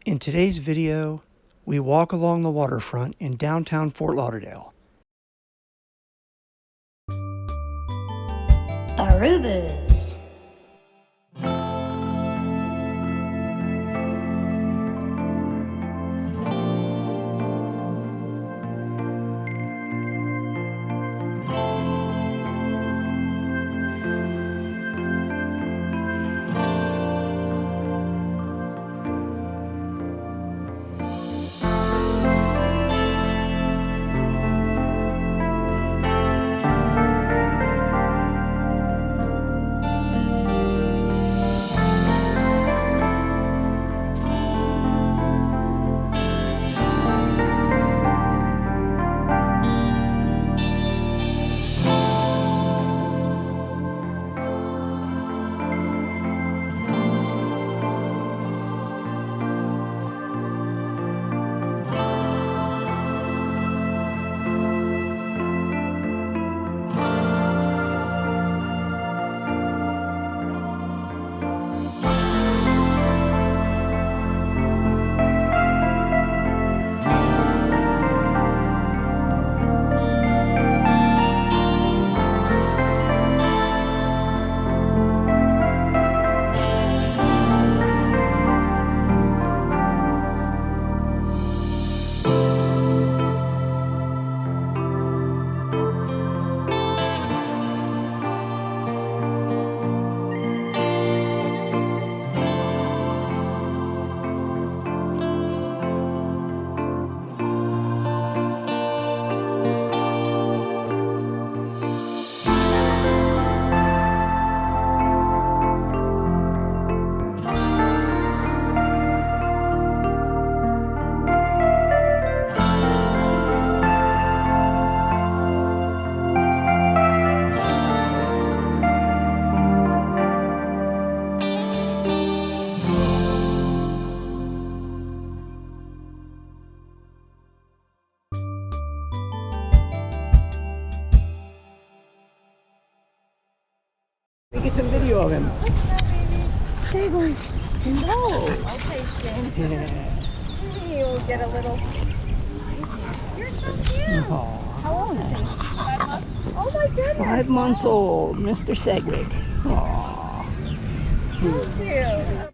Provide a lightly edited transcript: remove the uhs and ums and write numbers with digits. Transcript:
In today's video, we walk along the waterfront in downtown Fort Lauderdale. Arubas. Get some video of him. Sable. No. Okay, James. Yeah. You'll get a little. You're so cute. Aw. How old is he? 5 months. Oh my goodness. 5 months old, Mr. Segwit. Aww. So cute.